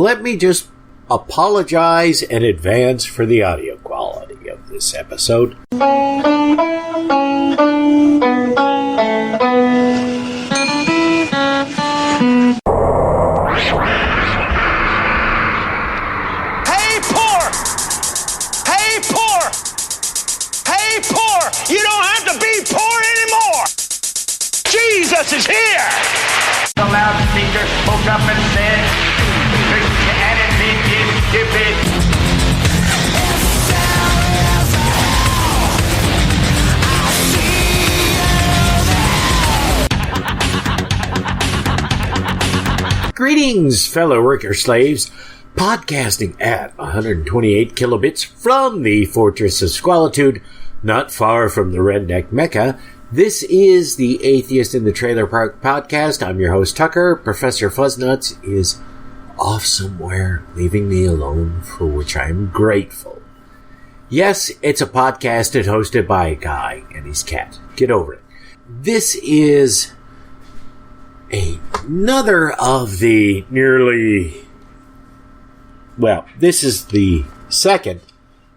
let me just apologize in advance for the audio quality of this episode. You don't have to be poor anymore. Jesus is here. The loudspeaker spoke up and said, Christianity is stupid. Greetings, fellow worker slaves. Podcasting at 128 kilobits from the Fortress of Squalitude, not far from the Redneck Mecca. This is the Atheist in the Trailer Park podcast. I'm your host, Tucker. Professor Fuzznuts is off somewhere, leaving me alone, for which I'm grateful. Yes, it's a podcast hosted by a guy and his cat. Get over it. This is another of the this is the second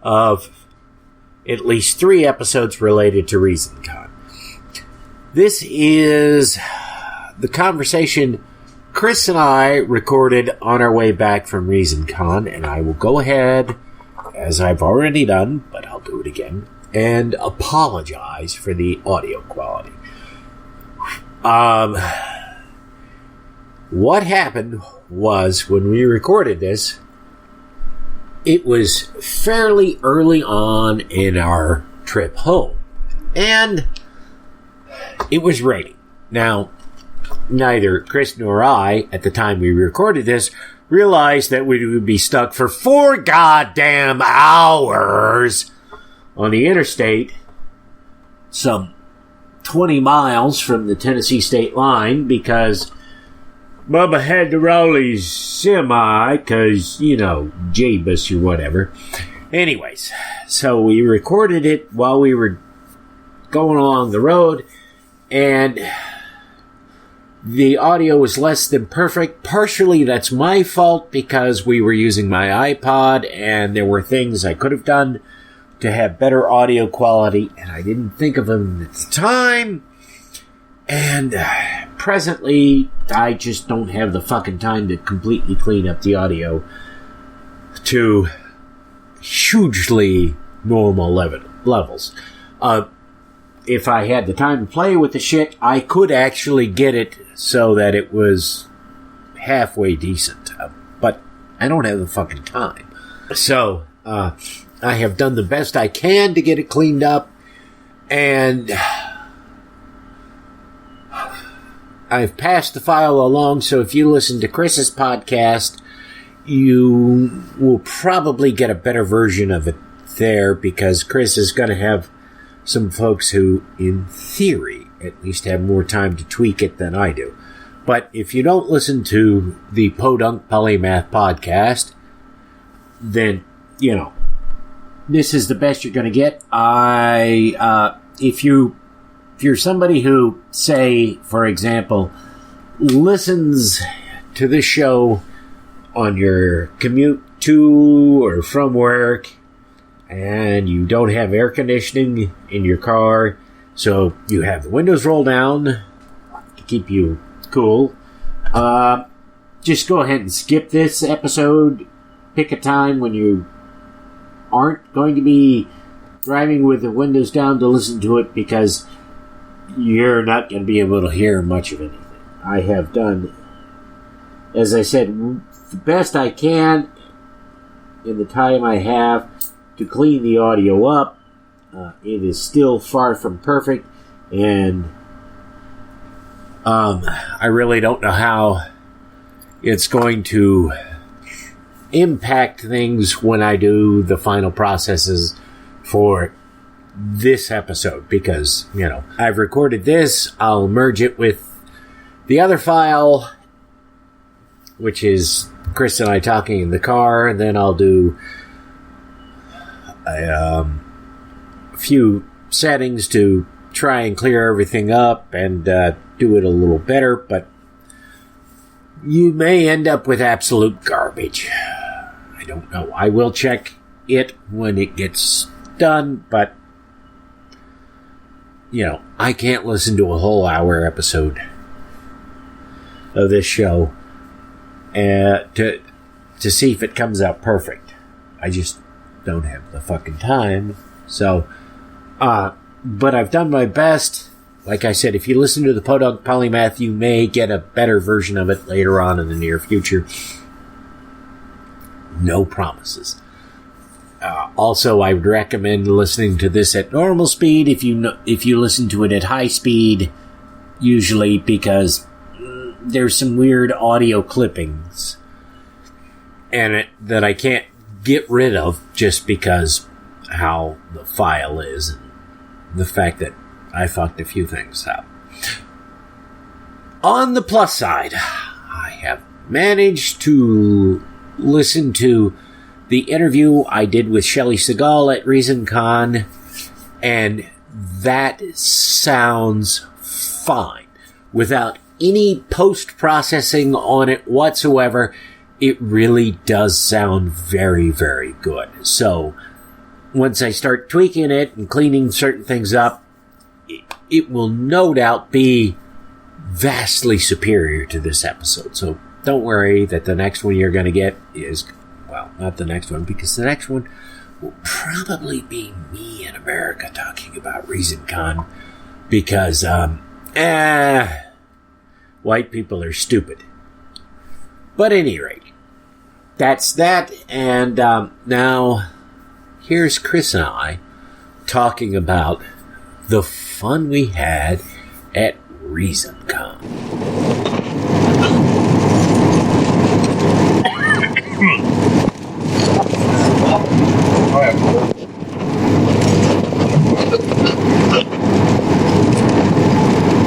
of at least 3 episodes related to ReasonCon. This is the conversation Chris and I recorded on our way back from ReasonCon, and I will go ahead, as I've already done, but I'll do it again, and apologize for the audio quality. What happened was, when we recorded this, it was fairly early on in our trip home, and it was raining. Now, neither Chris nor I, at the time we recorded this, realized that we would be stuck for 4 goddamn hours on the interstate, some 20 miles from the Tennessee state line, because Bubba had to roll his semi, because, Jabus or whatever. Anyways, so we recorded it while we were going along the road, and the audio was less than perfect. Partially that's my fault, because we were using my iPod, and there were things I could have done to have better audio quality, and I didn't think of them at the time. And presently, I just don't have the fucking time to completely clean up the audio to hugely normal levels. If I had the time to play with the shit, I could actually get it so that it was halfway decent. But I don't have the fucking time. So, I have done the best I can to get it cleaned up, and I've passed the file along, so if you listen to Chris's podcast, you will probably get a better version of it there, because Chris is going to have some folks who, in theory, at least have more time to tweak it than I do. But if you don't listen to the Podunk Polymath podcast, then, this is the best you're going to get. If you're somebody who, say, for example, listens to this show on your commute to or from work, and you don't have air conditioning in your car, so you have the windows rolled down to keep you cool, just go ahead and skip this episode. Pick a time when you aren't going to be driving with the windows down to listen to it, because you're not going to be able to hear much of anything. I have done, as I said, the best I can in the time I have to clean the audio up. It is still far from perfect, and I really don't know how it's going to impact things when I do the final processes for this episode, because, I've recorded this, I'll merge it with the other file, which is Chris and I talking in the car, and then I'll do a few settings to try and clear everything up and do it a little better, but you may end up with absolute garbage. garbage. I don't know. I will check it when it gets done, but, I can't listen to a whole hour episode of this show to see if it comes out perfect. I just don't have the fucking time. So, but I've done my best. Like I said, if you listen to the Podunk Polymath, you may get a better version of it later on in the near future. No promises. Also, I would recommend listening to this at normal speed if you listen to it at high speed, usually because there's some weird audio clippings and that I can't get rid of just because how the file is and the fact that I fucked a few things up. On the plus side, I have managed to listen to the interview I did with Shelley Segal at ReasonCon, and that sounds fine. Without any post-processing on it whatsoever, it really does sound very, very good. So, once I start tweaking it and cleaning certain things up, it will no doubt be vastly superior to this episode. So, don't worry that the next one you're going to get is, well, not the next one, because the next one will probably be me in America talking about ReasonCon, because, white people are stupid. But at any rate, that's that, and now here's Chris and I talking about the fun we had at ReasonCon.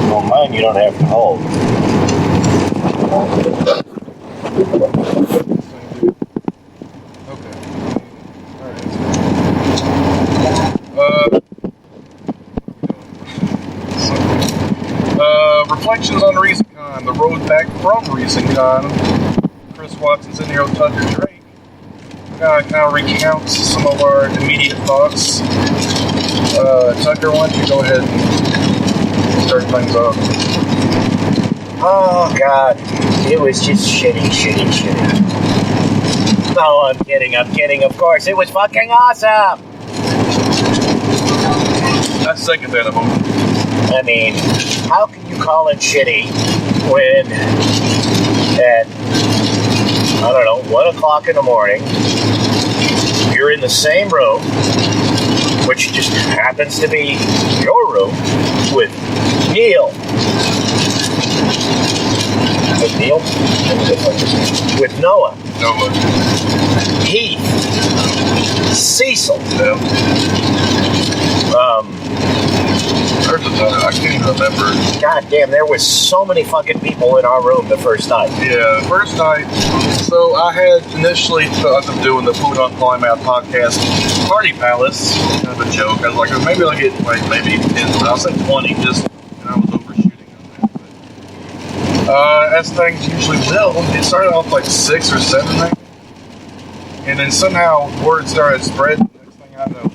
Well, mine you don't have to hold. Okay. Alright. Reflections on ReasonCon, the road back from ReasonCon. Chris Watson's in here with Tucker Drake. Kind of recounts some of our immediate thoughts. Tucker, why don't you go ahead and start things off? Oh, God. It was just shitty. No, I'm kidding, of course. It was fucking awesome! I second that emotion. I mean, how can you call it shitty when at, 1 o'clock in the morning, you're in the same room, which just happens to be your room, with Neil. With Neil? With Noah. Heath. Cecil. Yeah. There's a ton. I can't even remember. God damn, there was so many fucking people in our room the first night. Yeah, the first night. So I had initially thought of doing the Food on Polymath podcast Party Palace. Kind of a joke. I was like, maybe I'll get maybe 10. I was at 20 just, and I was overshooting on that. But, as things usually will, it started off like 6 or 7 maybe. And then somehow word started spreading. Next thing I know,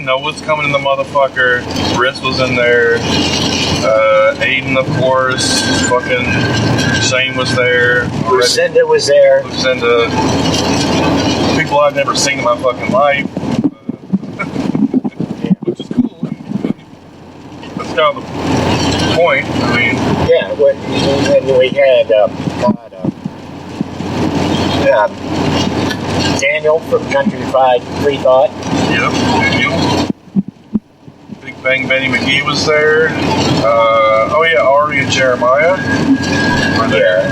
Noah's coming in the motherfucker. Briss was in there. Aiden, of course. Fucking Shane was there. Lucinda was there. Lucinda. People I've never seen in my fucking life. Which is cool. That's kind of the point. I mean. Yeah, and we had Daniel from Countrified Free Thought. Yep, Daniel. Big Bang Benny McGee was there. Ari and Jeremiah were there.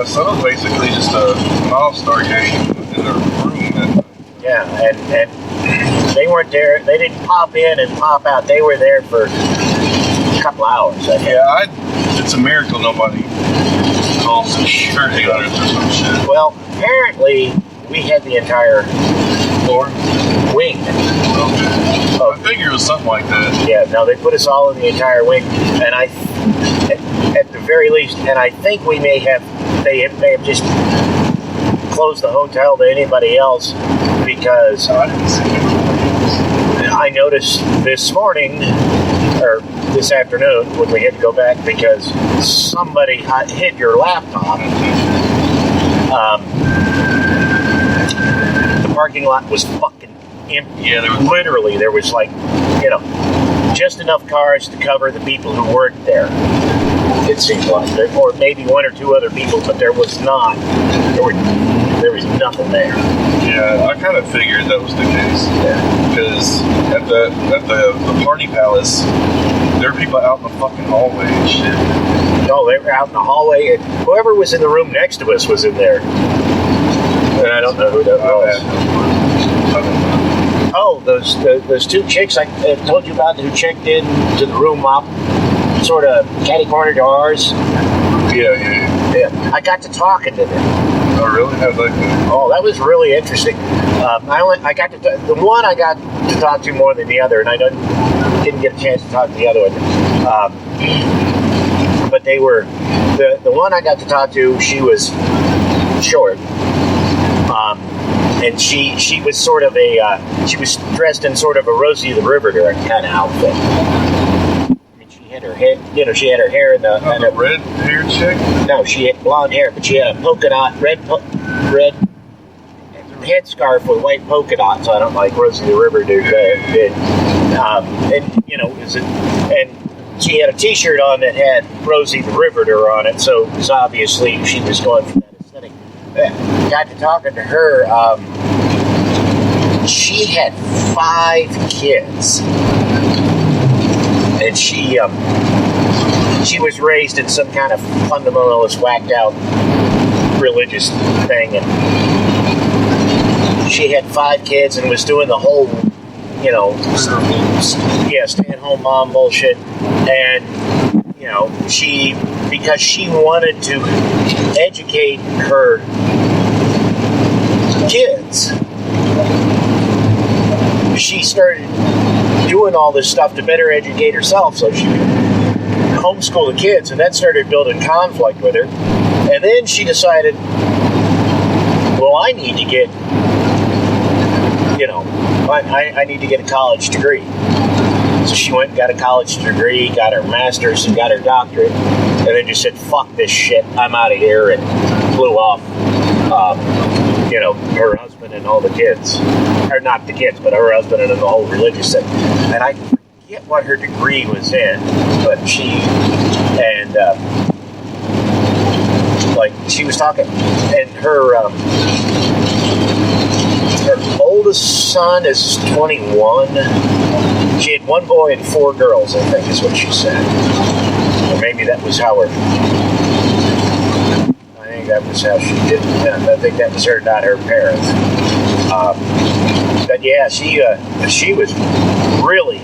So it was basically just an all-star game in the room. And they weren't there. They didn't pop in and pop out. They were there for a couple hours, I think. Yeah, it's a miracle nobody called security on it or some shit. Well, apparently we had the entire floor wing. I figured it was something like that. Yeah, no, they put us all in the entire wing, and at the very least, and I think we may have they may have just closed the hotel to anybody else because I noticed this morning or this afternoon when we had to go back because somebody hid your laptop. The parking lot was fucking empty. Yeah, there was like, just enough cars to cover the people who worked there. It seemed like or maybe one or two other people, but there was not. There was nothing there. Yeah, I kind of figured that was the case. Yeah, because at the party palace, there were people out in the fucking hallway and shit. No, they were out in the hallway, and whoever was in the room next to us was in there. And I don't know who that was. Oh, those two chicks I told you about who checked in to the room up, sort of catty corner to ours. Yeah. I got to talking to them. Oh, really? How'd that go? Oh, that was really interesting. I got to the one I got to talk to more than the other, and I didn't get a chance to talk to the other one. But they were the one I got to talk to. She was short. And she was sort of she was dressed in sort of a Rosie the Riveter kind of outfit. I mean, she had her hair, she had her hair in the red hair chick. No, she had blonde hair, but she had a polka dot red headscarf with white polka dots on it, like Rosie the Riveter did. And she had a T-shirt on that had Rosie the Riveter on it, so it was obviously she was going for that aesthetic. Got to talking to her. She had 5 kids, and she was raised in some kind of fundamentalist, whacked out religious thing, and she had 5 kids and was doing the whole, stay-at-home mom bullshit, and because she wanted to educate her kids, she started doing all this stuff to better educate herself so she could homeschool the kids, and that started building conflict with her. And then she decided, well, I need to get I need to get a college degree. So she went and got a college degree, got her master's, and got her doctorate, and then just said, fuck this shit, I'm out of here, and flew off, her husband and all the kids. Or not the kids, but her husband and the whole religious thing. And I forget what her degree was in, but she was talking, and her oldest son is 21. She had 1 boy and 4 girls, I think is what she said. Or maybe that was how I think that was how she did it. I think that was her, not her parents. But yeah, she was really,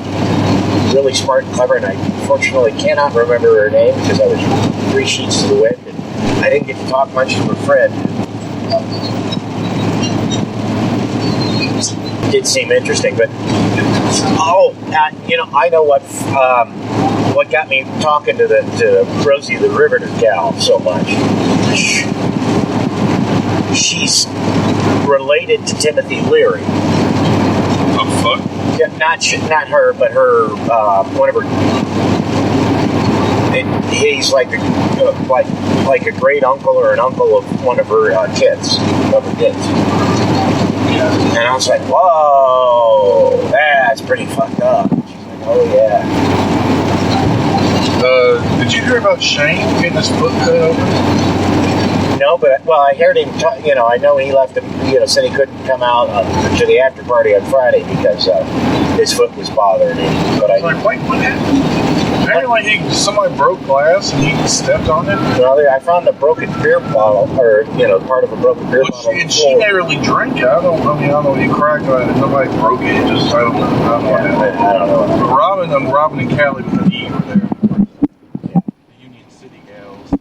really smart and clever, and I unfortunately cannot remember her name because I was 3 sheets to the wind, and I didn't get to talk much to her friend. It did seem interesting, but I know what got me talking to Rosie the Riveter gal so much. She's related to Timothy Leary. Oh fuck! Yeah, not her, but her one of her. He's like a great uncle or an uncle of one of her kids. Yeah. And I was like, whoa, that's pretty fucked up. She's like, oh yeah. Did you hear about Shane getting his foot cut open? No, but I heard him. I know he left him. Said he couldn't come out to the after party on Friday because his foot was bothering him. But I was like, wait, what happened? Apparently, somebody broke glass and he stepped on it. Well, I found a broken beer bottle, or part of a broken beer bottle. And she narrowly drank it. I don't know. He cracked it. Nobody broke it. I don't know. But Robin and Callie with an E were there. The Union City gals. I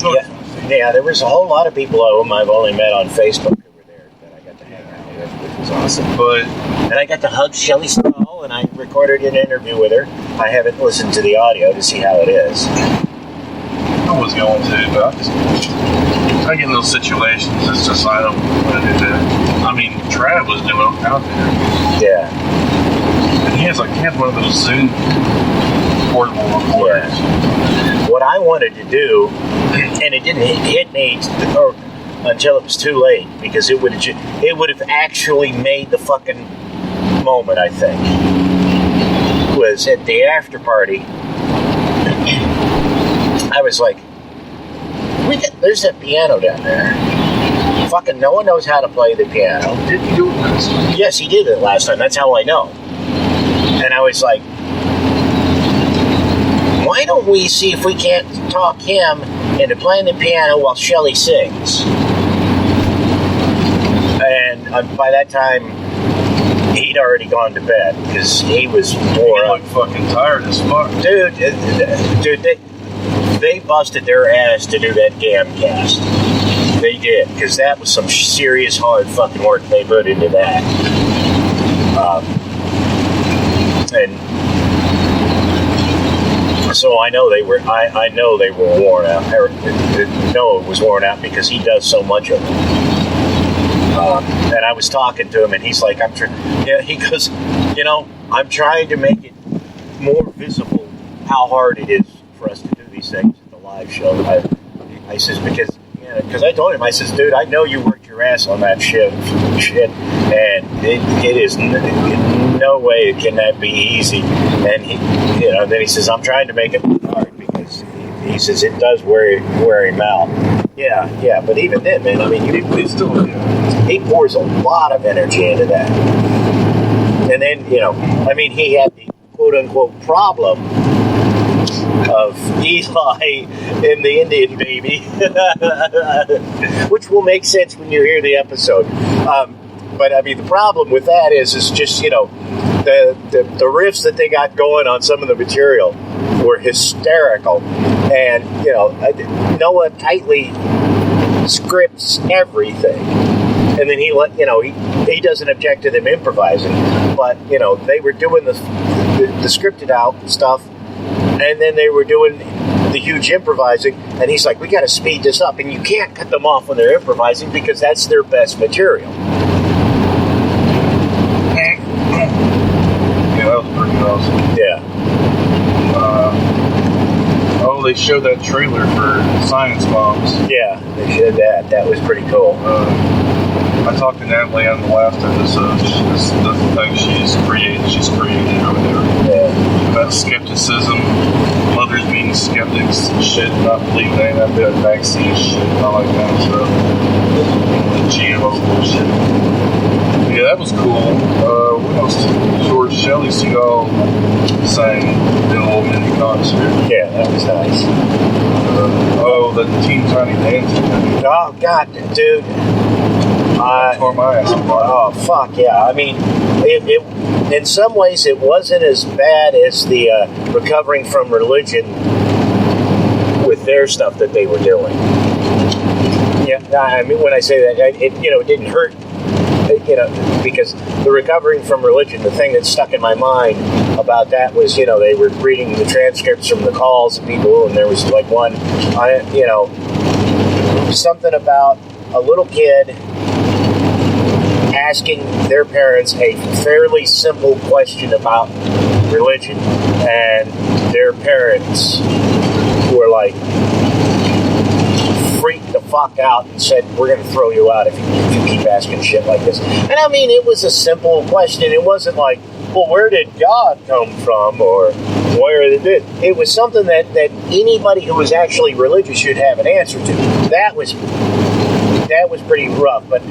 don't know. Yeah, there was a whole lot of people whom I've only met on Facebook who were there that I got to hang out with, which was awesome. And I got to hug Shelley Stahl, and I recorded an interview with her. I haven't listened to the audio to see how it is. was going to, but I get in those situations. It's just I don't want to do that. I mean, Trav was doing it out there. Yeah. And he has one of those Zoom portable recorders. Yeah. What I wanted to do, and it didn't hit me until it was too late, because it would have actually made the fucking moment, I think, was at the after party. I was like, there's that piano down there. Fucking no one knows how to play the piano. Did he do it last time? Yes, he did it last time. That's how I know. And I was like, why don't we see if we can't talk him into playing the piano while Shelley sings? And by that time, he'd already gone to bed because he was more like fucking tired as fuck. Dude, they busted their ass to do that Gamcast. They did, because that was some serious hard fucking work they put into that. And so I know they were. I know they were worn out. Noah was worn out because he does so much of it. And I was talking to him, and he's like, he goes, I'm trying to make it more visible how hard it is for us to do these things at the live show. I says, because I told him, I says, dude, I know you worked your ass on that shit, and it is in no way can that be easy. And then he says, I'm trying to make it hard because he says it does wear him out. Yeah, but even then, man, I mean, he pours a lot of energy into that. And then, he had the quote-unquote problem of Eli and the Indian baby, which will make sense when you hear the episode. But, I mean, the problem with that is just, the riffs that they got going on some of the material were hysterical. And, Noah tightly scripts everything. And then he doesn't object to them improvising. But, they were doing the scripted out stuff. And then they were doing the huge improvising. And he's like, we got to speed this up. And you can't cut them off when they're improvising because that's their best material. Yeah, that was pretty awesome. Yeah. They showed that trailer for Science Bombs. Yeah, they showed that. That was pretty cool. I talked to Natalie on the last episode. The thing she's created over there. Yeah. About skepticism, mothers being skeptics and shit, not believing any of that vaccine shit and all that kind of stuff. GMO bullshit. Yeah, that was cool. What else? George Shelley Seagal sang in a little mini concert. Yeah, that was nice. The Team Tiny Dancing. Oh, God, dude. Tore my ass apart. Oh, fuck, yeah. I mean, it in some ways it wasn't as bad as the recovering from religion with their stuff that they were doing. Yeah, I mean, when I say that, it didn't hurt. Because the recovering from religion, the thing that stuck in my mind about that was, they were reading the transcripts from the calls of people, and there was like one, something about a little kid asking their parents a fairly simple question about religion, and their parents were like, freaked the fuck out and said, we're going to throw you out if you keep asking shit like this. And I mean, it was a simple question. It wasn't like, well, where did God come from, or where did it? It was something that anybody who was actually religious should have an answer to. That was pretty rough, but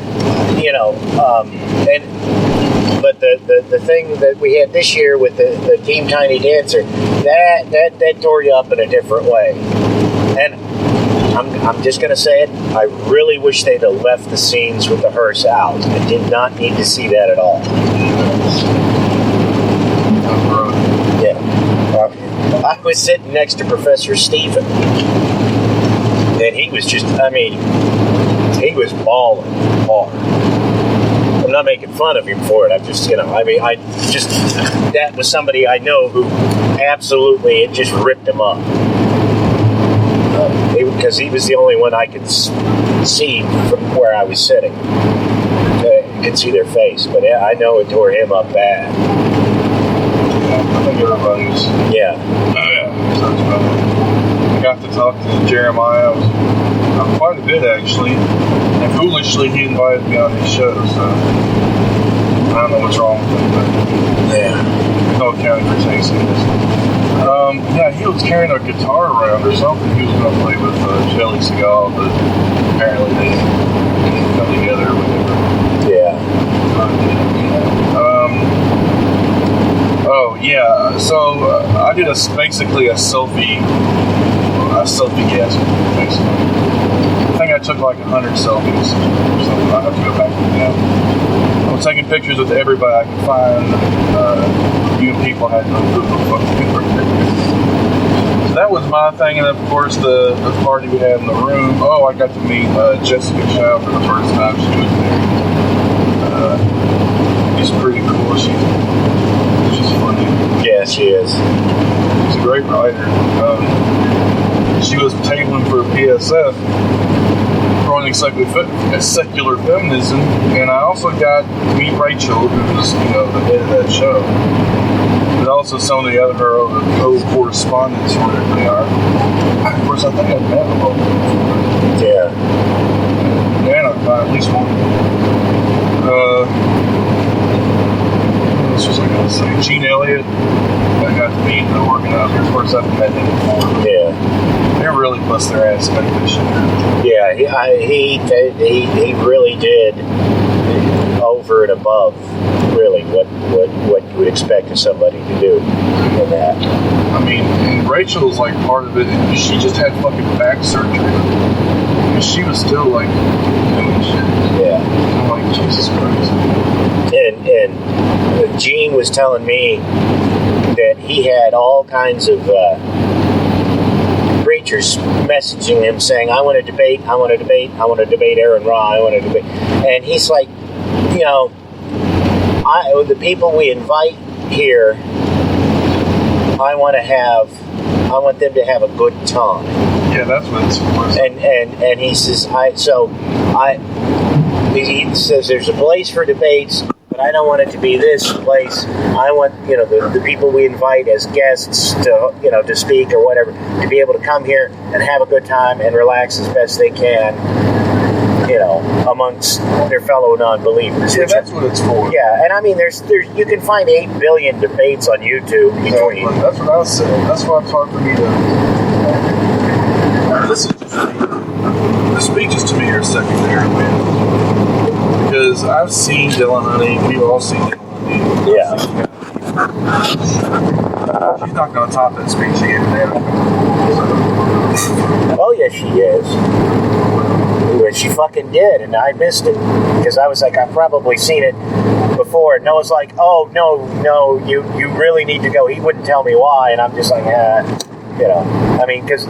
but the thing that we had this year with the Team Tiny Dancer, that tore you up in a different way. And I'm just going to say it, I really wish they'd have left the scenes with the hearse out. I did not need to see that at all. Yeah. I was sitting next to Professor Stephen, and he was just, he was balling hard. I'm not making fun of him for it. I'm just, that was somebody I know who absolutely, it just ripped him up. because he was the only one I could see from where I was sitting. I could see their face, but I know it tore him up bad. Yeah, I think everybody's. Yeah. I got to talk to Jeremiah quite a bit, actually. And foolishly, he invited me on his show, so I don't know what's wrong with him, but yeah. No accounting for tasting this. Yeah, he was carrying a guitar around or something. He was going to play with Shelly Segal, but apparently they didn't come together or whatever. Yeah. Oh, yeah. So I did basically a selfie guest, basically. I think I took like 100 selfies or something. I have to go back and down. I was taking pictures with everybody I could find. You and people had no clue what the fuck they were. So that was my thing, and of course the party we had in the room. Oh, I got to meet Jessica Chow for the first time she was there. She's pretty cool. She's funny. Yeah, she is. She's a great writer. She was tabling for PSF, running secular feminism, and I also got to meet Rachel, who was, the head of that show. But also some of the other co-correspondents, whatever they are. Of course, I think I've met them all before. Yeah. Yeah, I've met at least one. What was I going to say? Gene Elliott. I got to meet the organizer. Of course, I've met him before. Yeah. They really bust their ass to make this shit. Yeah, he really did over and above, really, what you would expect of somebody to do in that. I mean, and Rachel's like part of it, and she just had fucking back surgery. And she was still like doing shit. Yeah. I'm like, Jesus Christ. And Gene was telling me that he had all kinds of preachers messaging him saying, I want to debate Aaron Ra, I want to debate. And he's like, the people we invite here, I want them to have a good time. Yeah, that's what it's for. And he says, he says there's a place for debates, but I don't want it to be this place. I want, the people we invite as guests to speak or whatever, to be able to come here and have a good time and relax as best they can, amongst their fellow non-believers. Yeah, that's what it's for. Yeah, and I mean, there's you can find 8 billion debates on YouTube between. That's what I was saying. That's why it's hard for me to listen to. The speeches to me are secondary, man. Because I've seen Dylan Honey. We've all seen Dylan Honey. Yeah. She's not going to top that speech she gave today. Oh, yes, she is. She fucking did, and I missed it. Because I was like, I've probably seen it before. And Noah's like, oh, no, you really need to go. He wouldn't tell me why, and I'm just like, I mean, because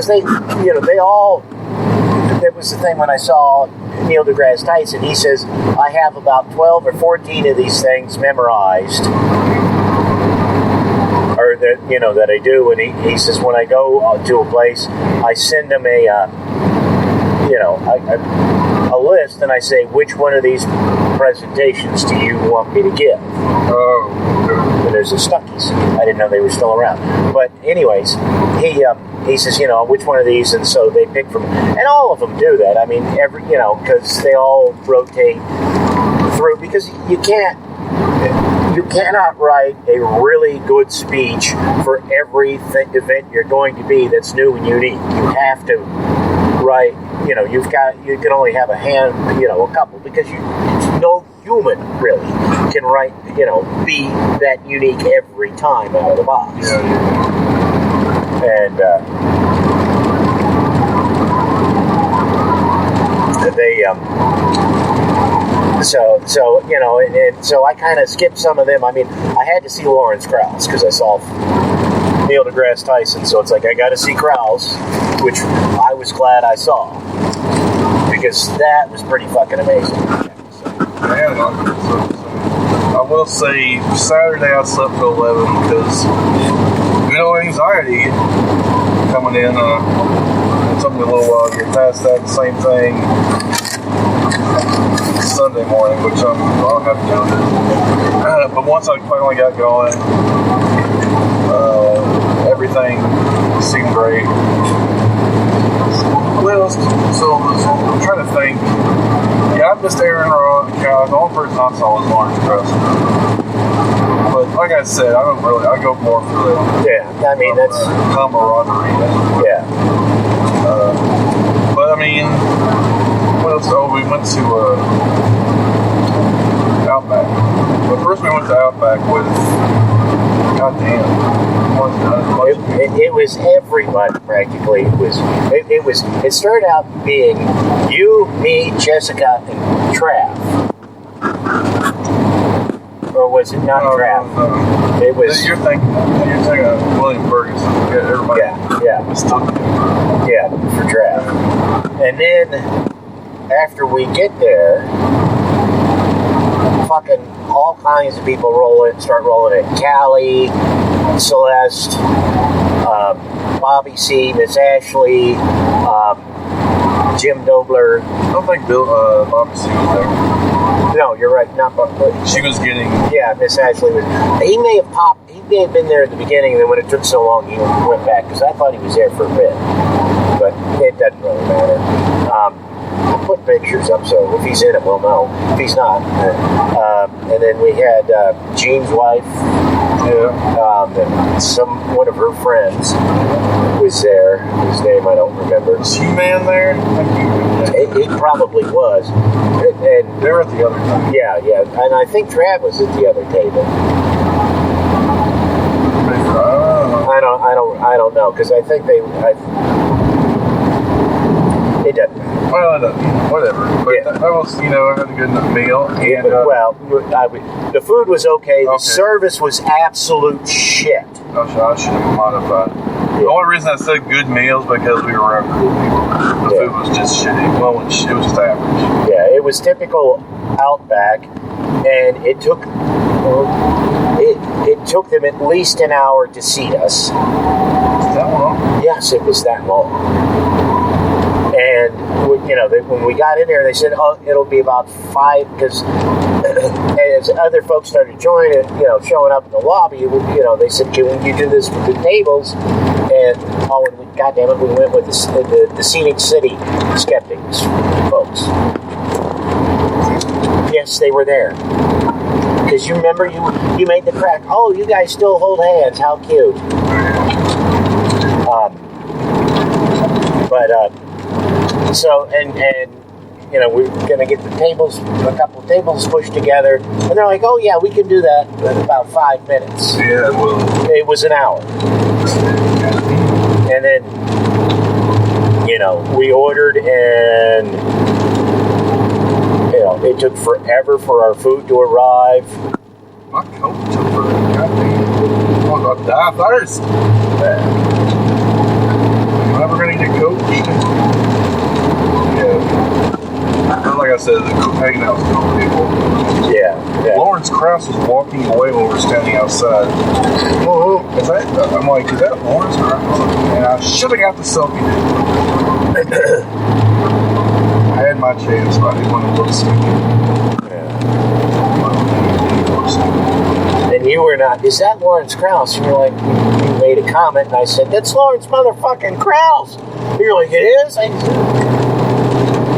they, they all, that was the thing when I saw Neil deGrasse Tyson. He says, I have about 12 or 14 of these things memorized, or that I do, and he says, when I go to a place, I send them a list, and I say, which one of these presentations do you want me to give? Oh, and there's the Stuckies. I didn't know they were still around. But anyways, he says, which one of these? And so they pick from, and all of them do that. I mean, because they all rotate through, because you cannot write a really good speech for every event you're going to be that's new and unique. You have to write, you can only have a couple, because no human really can write, be that unique every time out of the box. yeah. And they so I kind of skipped some of them. I mean, I had to see Lawrence Krauss because I saw Neil deGrasse Tyson, so it's like I got to see Krauss, which I was glad I saw, because that was pretty fucking amazing. I will say, Saturday I slept till 11 because, anxiety coming in. It took me a little while to get past that. Same thing Sunday morning, which I'll have to do it. But once I finally got going, everything seemed great. Well, so I'm trying to think. Yeah, I missed Aaron Rock. The only person I saw was Lawrence Krauss. But like I said, I go more for the that's camaraderie. Yeah. But I mean, what else? Oh, we went to Outback. But first we went to Outback with, goddamn. It was everybody practically. It started out being you, me, Jessica, and Trav. Or was it not Trav? No. It was. You're thinking of William Ferguson. Everybody. Yeah. Yeah, for Trav. And then after we get there, fucking all kinds of people start rolling in. Callie, Celeste, Bobby C, Miss Ashley, Jim Dobler. I don't think Bobby C was there. No, you're right. Not Bobby. She was getting. Yeah, Miss Ashley was. He may have been there at the beginning, and then when it took so long, he went back because I thought he was there for a bit. But it doesn't really matter. I'll put pictures up so if he's in it, we'll know. If he's not, and then we had Jean's wife. And one of her friends was there, whose name I don't remember. Was He-Man there? It probably was. And they were at the other table. Yeah, and I think Trav was at the other table. I don't know because I think it doesn't matter. Well, whatever. But that was, I had a good enough meal. And, the food was okay. The service was absolute shit. I should have modified. The only reason I said good meals because we were around cool people. The food was just shitty. Well, it was just average. Yeah, it was typical Outback, and it took them at least an hour to seat us. That long? Yes, it was that long. And, when we got in there, they said, it'll be about 5, because as other folks started joining, showing up in the lobby, they said, can you do this with the tables? And, goddamn it, we went with the Scenic City Skeptics folks. Yes, they were there. Because you remember, you made the crack. Oh, you guys still hold hands. How cute. So, and we're going to get a couple of tables pushed together. And they're like, oh, yeah, we can do that in about 5 minutes. Yeah, well. It was an hour. And then, we ordered and, it took forever for our food to arrive. My coat took forever. I'm going to die first. I'm never going to get coached. Like I said, hanging out with cool people. Yeah. Lawrence Krauss was walking away when we were standing outside. I'm like, is that Lawrence Krauss? And I should have got the selfie. I had my chance, but I didn't want to look stupid. And you were not, is that Lawrence Krauss? And you're like, you made a comment, and I said, that's Lawrence motherfucking Krauss. And you're like, it is? I said,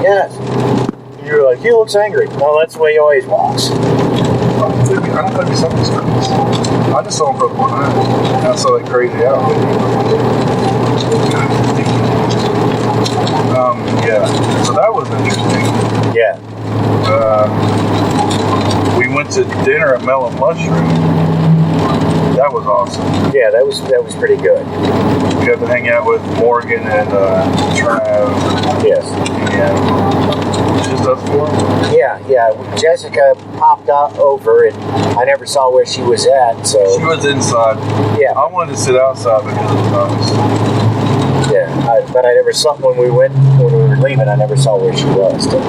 yes. And you're like, he looks angry. No, that's the way he always walks. I don't think he saw this Krauss. I just saw him for 1 eye. And I saw that crazy outfit. So that was interesting. Yeah. We went to dinner at Melon Mushroom. That was awesome. Yeah, that was pretty good. We got to hang out with Morgan and Trav. Yes. And just us four. Yeah. Jessica popped over, and I never saw where she was at. So she was inside. Yeah. I wanted to sit outside because it was nice. Yeah, but I never saw when we were leaving. I never saw where she was to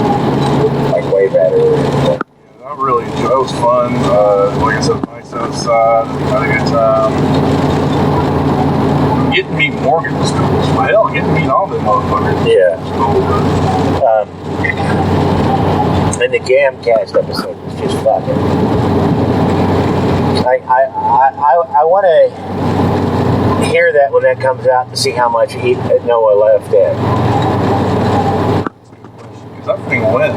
wave at her. I really enjoyed it. It was fun. Like I said, nice outside. Had a good time. get to meet Morgan was cool. Hell, get to meet all them motherfuckers. Yeah. It's cool, And the Gamcast episode was just fucking. I want to hear that when that comes out to see how much Noah left in. because that thing went.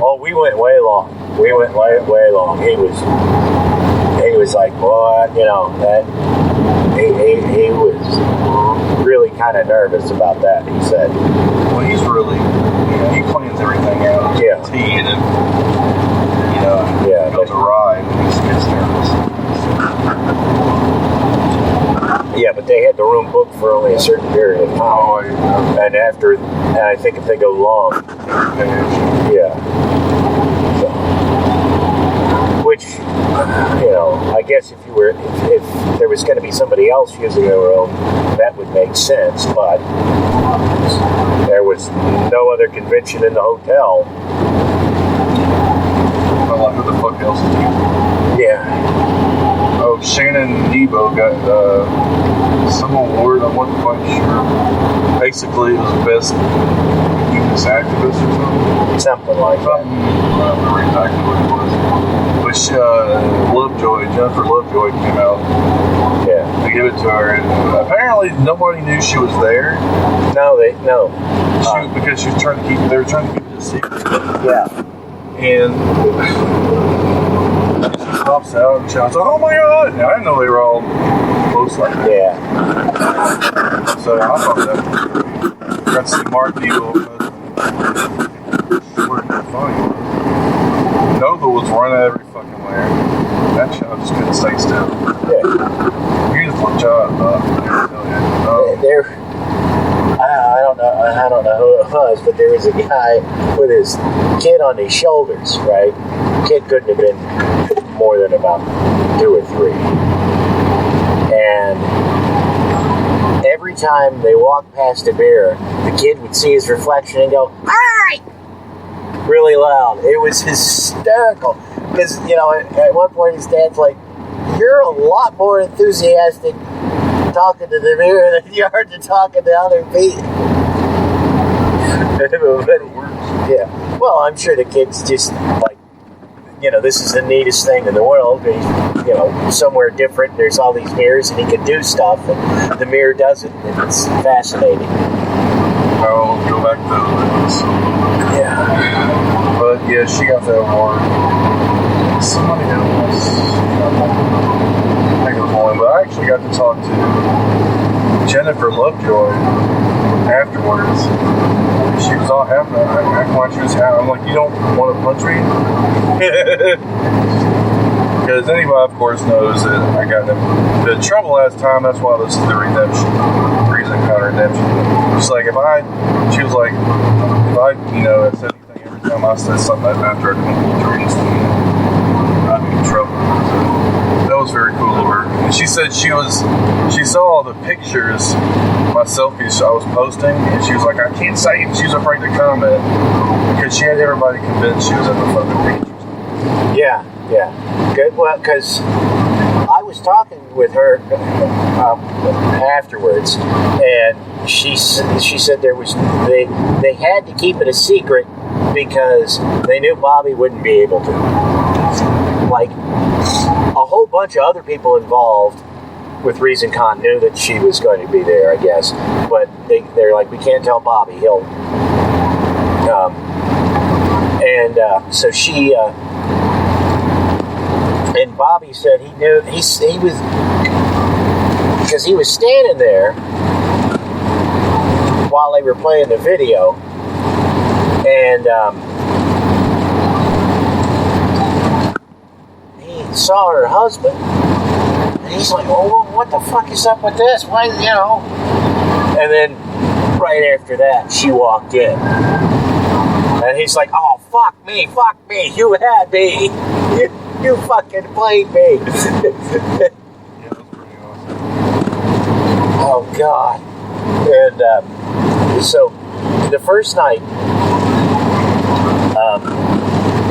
Oh, we went way long. We went way long. He was like, boy, you know, that he was really kind of nervous about that. He said, Well, he's really, he plans everything out. Yeah. And then, goes awry and he gets nervous. yeah, but they had the room booked for only a certain period of time. Oh, And I think if they go long, yeah. So, which, I guess if there was going to be somebody else using the room, that would make sense, but there was no other convention in the hotel. I'm like, who the fuck else is he? Yeah. Oh, Shannon Nebo got some award. I wasn't quite sure. Basically, it was best humanist activist or something. Something like that. I don't remember exactly what it was. Which Jennifer Lovejoy came out Yeah. to give it to her, and apparently nobody knew she was there. No. Because they were trying to keep it a secret. Yeah. And she pops out and shouts, "Oh my God!" And I didn't know they were all close like that. Yeah. So I thought that got to see Mark Eagle. Funny. Nova was running every fucking where. That child just couldn't stay still. Yeah. Beautiful job, I don't know who it was, but there was a guy with his kid on his shoulders, right? Kid couldn't have been more than about 2 or 3. And every time they walked past a mirror, the kid would see his reflection and go, "Hi!" really loud. It was hysterical. Because, at one point his dad's like, "You're a lot more enthusiastic talking to the mirror than you are to talking to other people." Yeah. Well, I'm sure the kid's just like, this is the neatest thing in the world. He's, somewhere different. There's all these mirrors and he can do stuff and the mirror does it. And it's fascinating. I'll go back to those. Yeah. But yeah, she got that award. Somebody else. I think it was one, but I actually got to talk to Jennifer Lovejoy afterwards. She was all happy. Acting like she was happy. I'm like, you don't want to punch me? Because anybody, of course, knows that I got the trouble last time. That's why this is the ReasonCon redemption. It's like if I said anything every time I said something after I didn't dreams, I'd be in trouble. So that was very cool of her. And she said she saw all the pictures, my selfies I was posting, and she was like, I can't say it. She was afraid to comment because she had everybody convinced she was in the fucking pictures. Yeah. Good. Well, because I was talking with her afterwards, and she said they had to keep it a secret because they knew Bobby wouldn't be able to. Like, a whole bunch of other people involved with ReasonCon knew that she was going to be there, I guess, but they're like, we can't tell Bobby. He'll. So she. And Bobby said he knew he was, because he was standing there while they were playing the video, and he saw her husband, and he's like, "Oh, what the fuck is up with this? Why, And then right after that, she walked in, and he's like, "Oh, fuck me, you had me." You fucking played me. Yeah, that was pretty awesome. Oh, God. And so, the first night,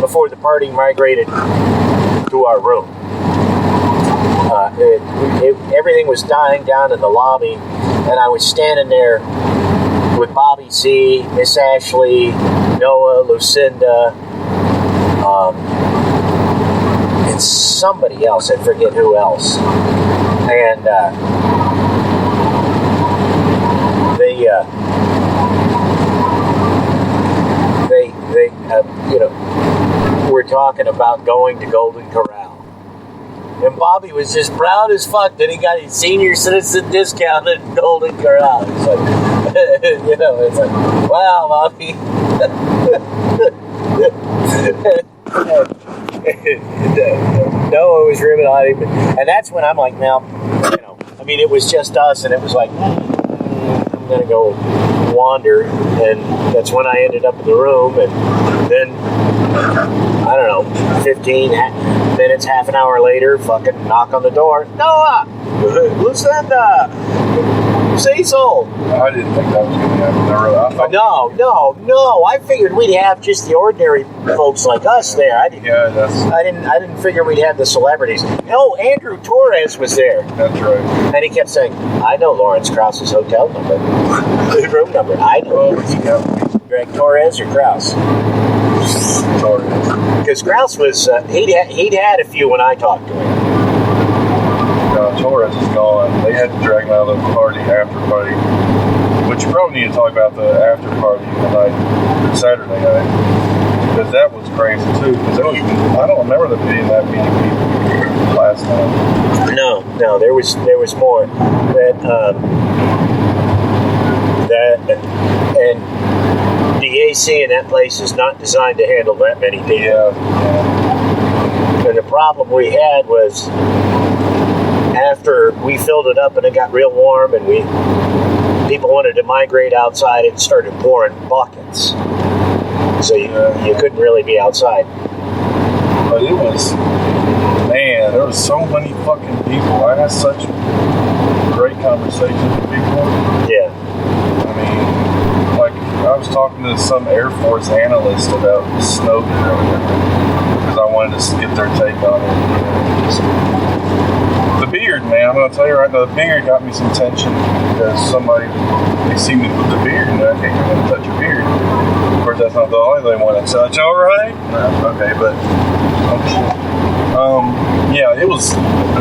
before the party migrated to our room, everything was dying down in the lobby, And I was standing there with Bobby C, Miss Ashley, Noah, Lucinda, and somebody else. I forget who else. And we're talking about going to Golden Corral. And Bobby was just proud as fuck that he got his senior citizen discount at Golden Corral. It's like, it's like, wow, Bobby. Noah was ribbing on him. And that's when I'm like, now, it was just us, and it was like, I'm going to go wander. And that's when I ended up in the room. And then, I don't know, 15 minutes, half an hour later, fucking knock on the door. Noah! Lucinda! Cecil! I didn't think that was going to happen. No. I figured we'd have just the ordinary folks like us there. I didn't figure we'd have the celebrities. No, Andrew Torres was there. That's right. And he kept saying, I know Lawrence Krause's hotel number. Room number. I know. Greg Torres or Krause? Torres. Because Krause was, he'd had a few when I talked to him. Torres is gone. They had to drag him out of the after party. Which you probably need to talk about the after party tonight, Saturday night. Because that was crazy too. Because I don't remember there being that many people last time. No, there was more. And the AC in that place is not designed to handle that many people. Yeah. And the problem we had was, after we filled it up and it got real warm and people wanted to migrate outside, it started pouring buckets. So you couldn't really be outside. But it was, man, there was so many fucking people. I had such great conversations with people. Yeah. I mean, like, I was talking to some Air Force analyst about Snowden earlier because I wanted to get their take on it. The beard, man, I'm going to tell you right now, the beard got me some tension because they see me with the beard and they're like, hey, you're going to touch your beard. Of course, that's not the only thing they want to touch, all right? Okay, but, yeah, it was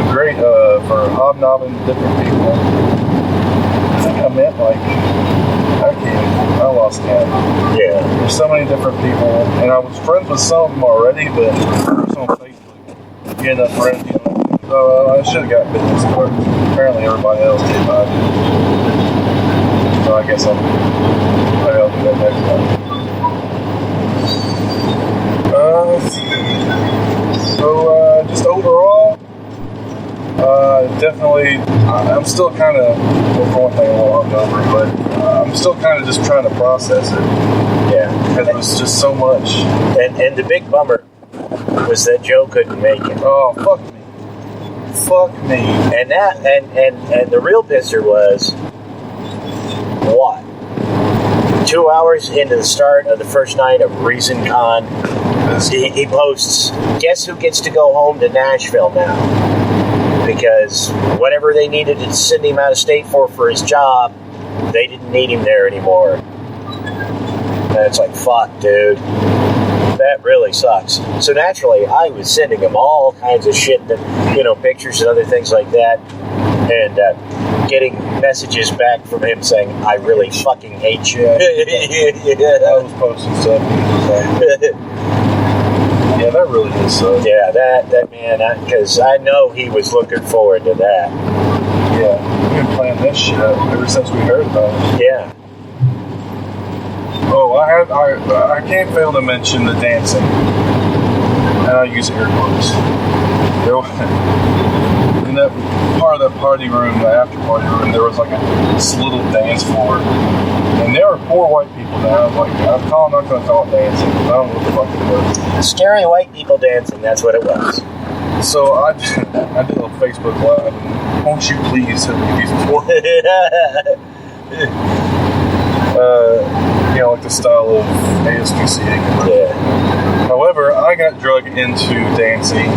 great for hobnobbing different people. I think I met, I lost count. Yeah. There's so many different people, and I was friends with some of them already, but first on Facebook, you end up friends, so I should have got business card. Apparently everybody else did, but I didn't. So I guess I'll do that next time. Just overall, definitely, I'm still kind of, for one thing, a little hungover, but I'm still kind of just trying to process it. Yeah. Because it was just so much. And the big bummer was that Joe couldn't make it. Oh, fuck me. And the real pisser was, what? 2 hours into the start of the first night of ReasonCon, he posts, guess who gets to go home to Nashville now? Because whatever they needed to send him out of state for his job, they didn't need him there anymore. And it's like, fuck, dude. That really sucks. So naturally, I was sending him all kinds of shit, that, pictures and other things like that, and getting messages back from him saying, I really fucking hate you. Yeah. I was posting stuff. Yeah, that really did suck. Yeah, that man, because I know he was looking forward to that. Yeah, we've been playing this shit ever since we heard about it. Yeah. Oh, I can't fail to mention the dancing. And I use air quotes. In that part of that party room, the after party room, there was like this little dance floor. And there were poor white people now. I'm like, I'm not going to call it dancing. I don't know what the fuck it was. Scary white people dancing, that's what it was. So I did a little Facebook Live, and won't you please hit me these four? Like the style of ASPCA. Yeah. However, I got drugged into dancing,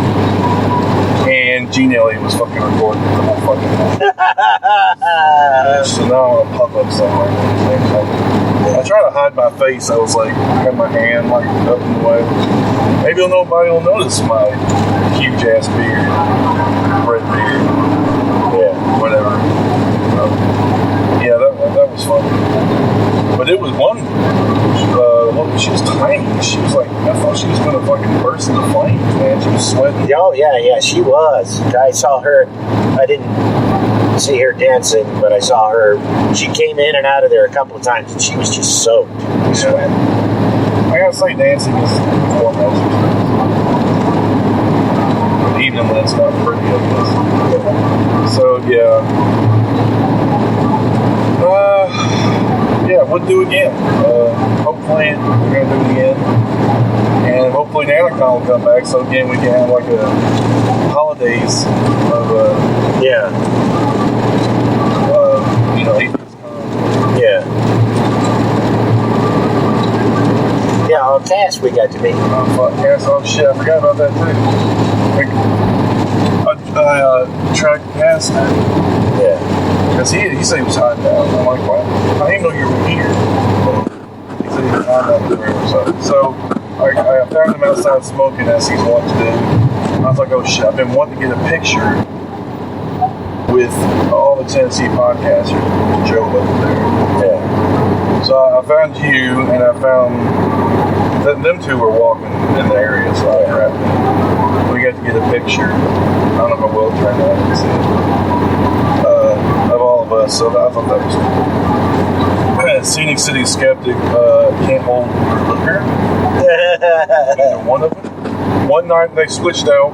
and Gene Elliott was fucking recording the whole fucking thing. So now I'm gonna pop up somewhere. I try to hide my face. I was like, I had my hand like up in the way. Maybe nobody will notice my huge ass beard, red beard, whatever. Yeah, that was fun. But it was one. She was tiny. She was like, I thought she was gonna fucking burst into flames, man. She was sweating. Oh yeah, she was. I saw her. I didn't see her dancing, but I saw her. She came in and out of there a couple of times, and she was just soaked in sweat. I gotta say, dancing is warm exercise. Even when it's not pretty, I guess. So yeah. Yeah, we'll do it again. Hopefully we're gonna do it again, and hopefully NanaCon will come back. So again, we can have like a holidays of on Cass we got to meet. Cass, oh shit, I forgot about that too. I tracked Cass now. Yeah. Because he said he was hiding out. I'm like, what? I didn't know you were here. He said he was hiding out the river. So I found him outside smoking as he's wanting to do. I was like, oh shit, I've been wanting to get a picture with all the Tennessee podcasters. Joe over there. Yeah. So I found you, and I found that them two were walking in the area, so I grabbed them. We got to get a picture. I don't know if I will turn that and see it. Of all of us, so I thought that was cool. Scenic City Skeptic can't hold liquor. Either one of them. One night they switched out.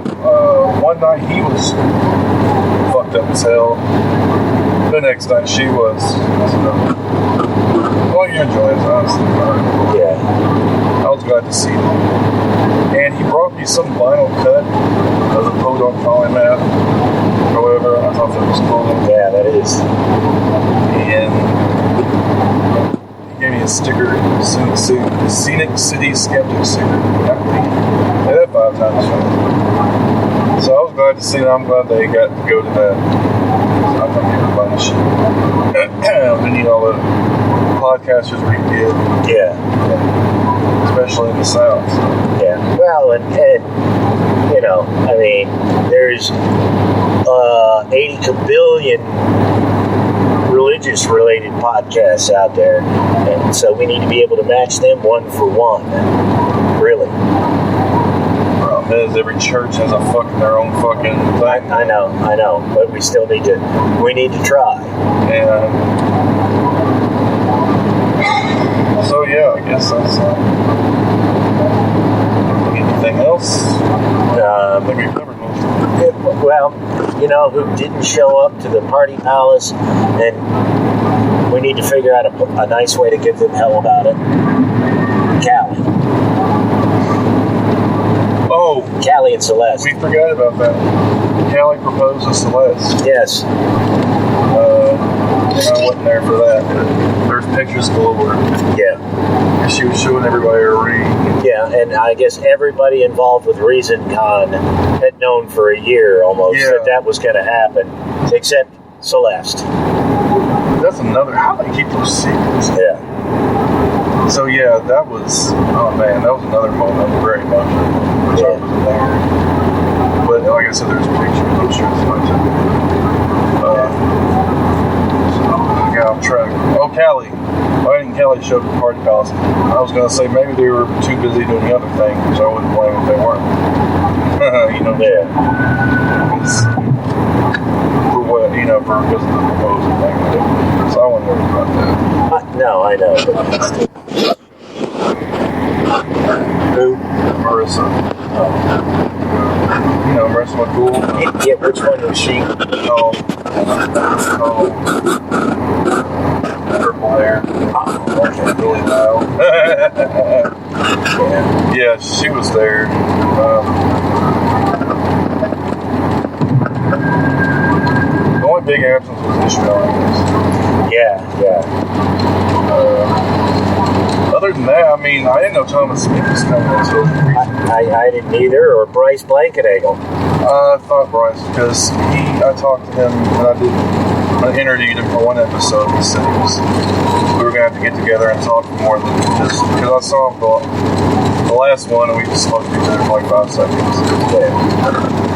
One night he was fucked up as hell. The next night she was. Well, you enjoy it, honestly. Yeah. I was glad to see him. And he brought me some vinyl cut of the Podunk Calling map. However, I thought that was cool. Yeah, that is. And he gave me a sticker, Scenic City Skeptic sticker. They had 5 times fun. So I was glad to see them. I'm glad they got to go to that. I think everybody should. We need all the podcasters we can get. Yeah. Especially in the South. So. Yeah. Well, and you know, I mean, there's 80 kabillion religious-related podcasts out there, and so we need to be able to match them one for one. Really. Problem is, every church has their own fucking thing. I know, but we still need to try. And so yeah, I guess that's anything else? I think we covered most of it. Well, you know who didn't show up to the Party Palace, and we need to figure out a nice way to give them hell about it. Callie. Oh, Callie and Celeste. we forgot about that. Callie proposed to Celeste. Yes. I wasn't there for that. There's pictures galore. Yeah. She was showing everybody her ring. Yeah, and I guess everybody involved with ReasonCon had known for a year almost that was going to happen, except Celeste. That's another. How do they keep those secrets? Yeah. So yeah, that was. Oh man, that was another moment. Very emotional. Which I was there. But like I said, there's pictures. I'm sure it's fun too. I got off track. Oh, Callie. Why didn't Callie show up at the Party Palace? I was going to say maybe they were too busy doing the other thing, so I wouldn't blame if they weren't. You know? Yeah. For what, because of the proposal thing. So I wouldn't worry about that. No, I know. Who? Marissa. Marissa McCool. Yeah, which one was she? Oh. Purple hair. Really loud. Yeah, she was there. The only big absence was Ishmael, I guess. Yeah. Other than that, I didn't know Thomas Smith was coming until I didn't either, or Bryce Blankenagel. I thought Bryce, because I talked to him when I interviewed him for one episode. He said we were going to have to get together and talk more than just, because I saw him the last one and we just spoke to each other for like 5 seconds. Yeah.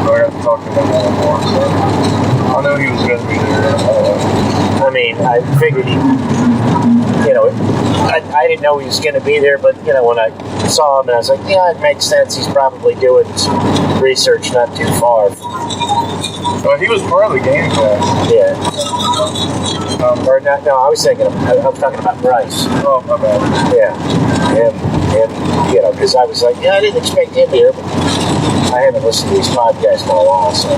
So I got to talk to him a little more, so I knew he was going to be there. I mean, I figured I didn't know he was going to be there, but, when I saw him, and I was like, yeah, it makes sense. He's probably doing some research not too far. Well, he was part of the game cast. Yeah. Or not, no, I was talking about Bryce. Oh, my bad. Yeah. And because I was like, I didn't expect him here, but I haven't listened to these podcasts in a while, so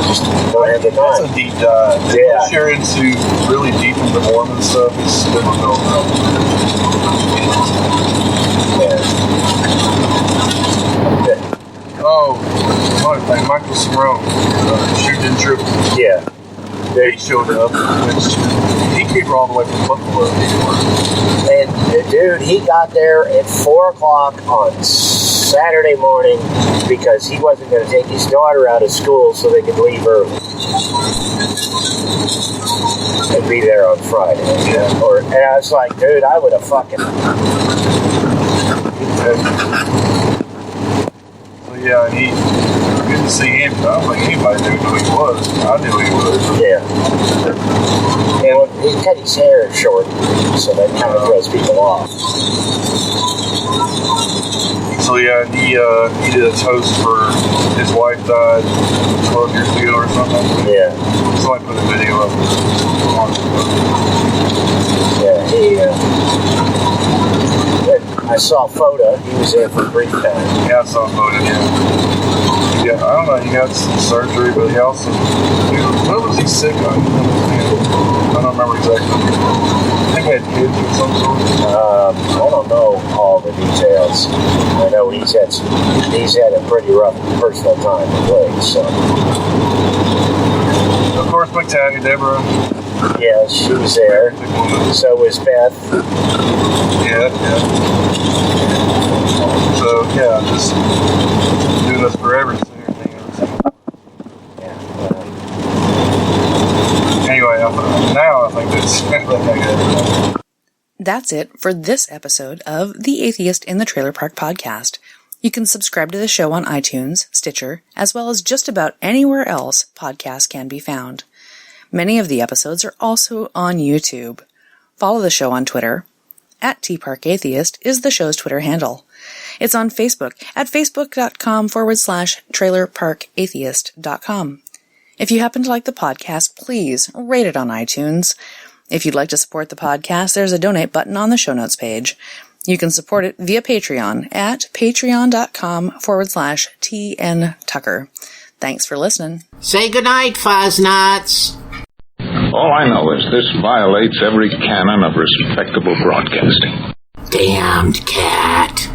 just don't have the time. That's a deep dive. Yeah. Once you're into really deep into Mormon stuff, it's difficult. Yeah. Okay. Oh, another thing, Michael Simone, shooting trip. Yeah. He showed up. He came all the way from Buffalo. And dude, he got there at 4 o'clock on Saturday morning because he wasn't going to take his daughter out of school so they could leave early and be there on Friday. Yeah. And I was like, dude, I would have fucking. So yeah, good to see him. I don't think anybody knew who he was. I knew who he was. Yeah. And he cut his hair short, so that kind of throws people off. So yeah, he did a toast for his wife died 12 years ago or something. Yeah. So I put a video up on I saw a photo. He was there for a brief time. Yeah, I saw a photo, yeah, I don't know, he got some surgery, but he also, what was he sick on? I don't remember exactly. I think he had kids or some sort. I don't know all the details. I know he's had a pretty rough personal time with legs, so. Of course, McTaggy, Deborah. Yeah, she was there. So was Beth. Yeah. So, yeah, just doing this forever. Anyway, now I think that's That's it for this episode of The Atheist in the Trailer Park Podcast. You can subscribe to the show on iTunes, Stitcher, as well as just about anywhere else podcasts can be found. Many of the episodes are also on YouTube. Follow the show on Twitter. @TParkAtheist is the show's Twitter handle. It's on Facebook at facebook.com/trailerparkatheist.com. If you happen to like the podcast, please rate it on iTunes. If you'd like to support the podcast, there's a donate button on the show notes page. You can support it via Patreon at patreon.com/TNTucker. Thanks for listening. Say goodnight, Fosnots. All I know is this violates every canon of respectable broadcasting. Damned cat.